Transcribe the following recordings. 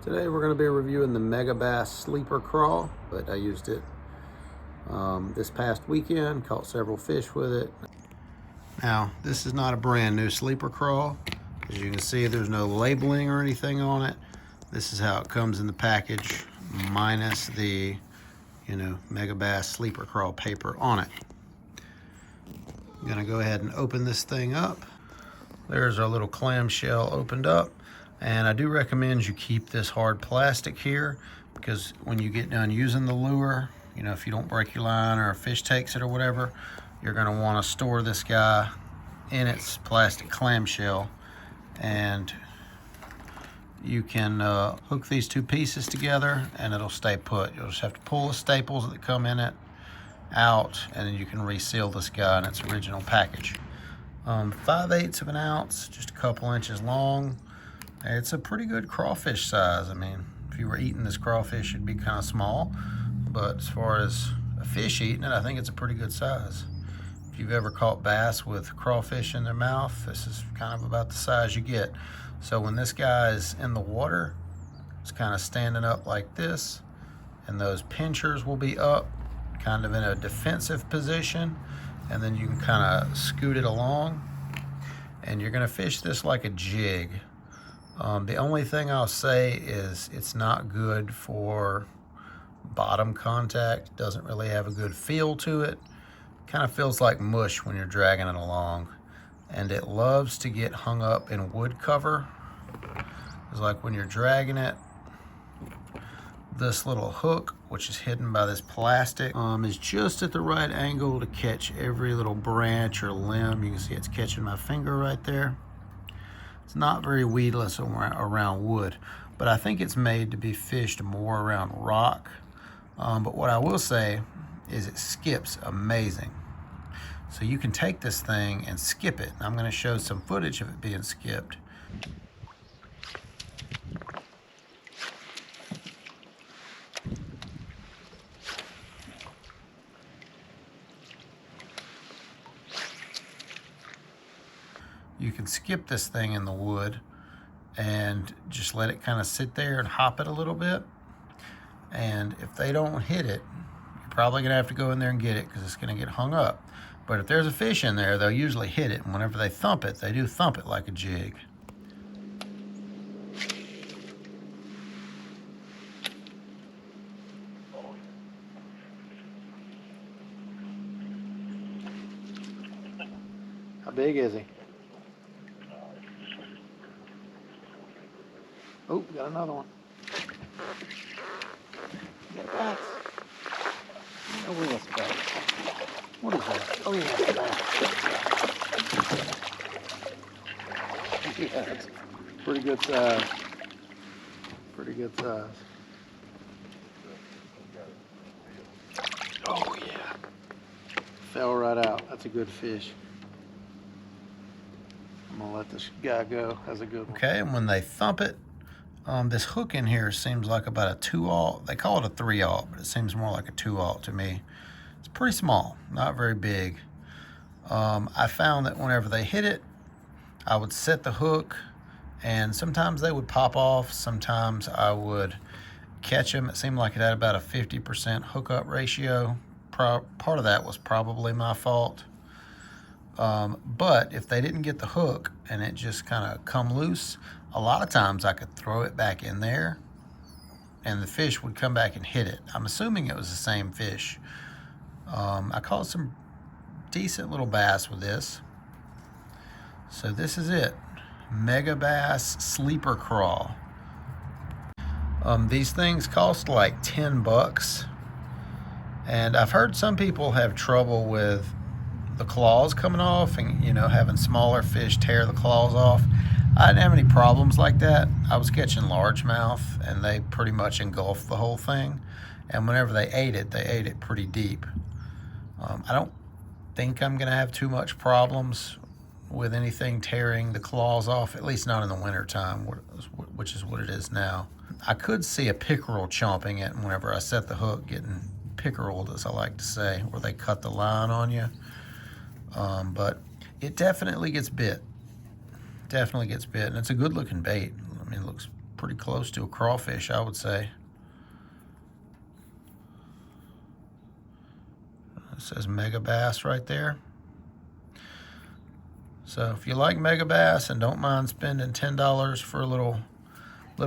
Today we're going to be reviewing the Megabass Sleeper Craw, but I used it this past weekend, caught several fish with it. Now, this is not a brand new Sleeper Craw. As you can see, there's no labeling or anything on it. This is how it comes in the package, minus the, Megabass Sleeper Craw paper on it. I'm going to go ahead and open this thing up. There's our little clamshell opened up. And I do recommend you keep this hard plastic here, because when you get done using the lure, if you don't break your line or a fish takes it or whatever, you're going to want to store this guy in its plastic clamshell. And you can hook these two pieces together and it'll stay put. You'll just have to pull the staples that come in it out, and then you can reseal this guy in its original package. 5/8 of an ounce, just a couple inches long. It's a pretty good crawfish size. I mean, if you were eating this crawfish, it'd be kind of small. But as far as a fish eating it, I think it's a pretty good size. If you've ever caught bass with crawfish in their mouth, this is kind of about the size you get. So when this guy is in the water, it's kind of standing up like this, and those pinchers will be up, kind of in a defensive position, and then you can kind of scoot it along, and you're going to fish this like a jig. The only thing I'll say is it's not good for bottom contact. Doesn't really have a good feel to it. Kind of feels like mush when you're dragging it along. And it loves to get hung up in wood cover. It's like when you're dragging it, this little hook, which is hidden by this plastic, is just at the right angle to catch every little branch or limb. You can see it's catching my finger right there. It's not very weedless around wood, but I think it's made to be fished more around rock. But what I will say is it skips amazing. So you can take this thing and skip it. I'm going to show some footage of it being skipped. You can skip this thing in the wood and just let it kind of sit there and hop it a little bit. And if they don't hit it, you're probably gonna have to go in there and get it, because it's gonna get hung up. But if there's a fish in there, they'll usually hit it. And whenever they thump it, they do thump it like a jig. How big is he? Oh, got another one. Get back. Oh, that's back. What is that? Oh, yeah, back. Yeah, it's pretty good size. Pretty good size. Oh, yeah. Fell right out. That's a good fish. I'm gonna let this guy go. That's a good one. Okay, and when they thump it, this hook in here seems like about a 2/0. They call it a 3/0, but it seems more like a 2/0 to me. It's pretty small, not very big. I found that whenever they hit it, I would set the hook, and sometimes they would pop off. Sometimes I would catch them. It seemed like it had about a 50% hookup ratio. Part of that was probably my fault. But if they didn't get the hook and it just kind of come loose, a lot of times I could throw it back in there and the fish would come back and hit it. I'm assuming it was the same fish. I caught some decent little bass with this. So this is it, Megabass Sleeper Craw. These things cost like 10 bucks. And I've heard some people have trouble with the claws coming off and having smaller fish tear the claws off. I didn't have any problems like that. I was catching largemouth and they pretty much engulfed the whole thing, and whenever they ate it pretty deep. I don't think I'm gonna have too much problems with anything tearing the claws off, at least not in the winter time, which is what it is now. I could see a pickerel chomping it whenever I set the hook, getting pickereled, as I like to say, where they cut the line on you. But it definitely gets bit. Definitely gets bit, and it's a good looking bait. I mean, it looks pretty pretty close to a crawfish, I would say. It says Megabass right there. So if you like Megabass and don't mind spending $10 for a little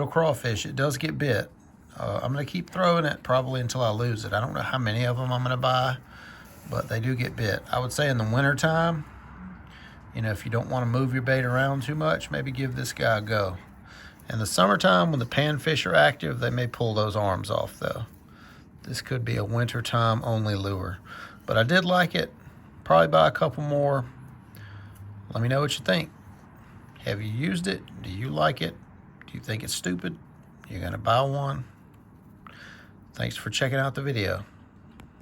crawfish, it does get bit. I'm going to keep throwing it probably until I lose it. I don't know how many of them I'm going to buy, but they do get bit. I would say in the winter time, you know, if you don't want to move your bait around too much, maybe give this guy a go. In the summertime, when the panfish are active, they may pull those arms off though. This could be a wintertime only lure. But I did like it. Probably buy a couple more. Let me know what you think. Have you used it? Do you like it? Do you think it's stupid? You're gonna buy one? Thanks for checking out the video.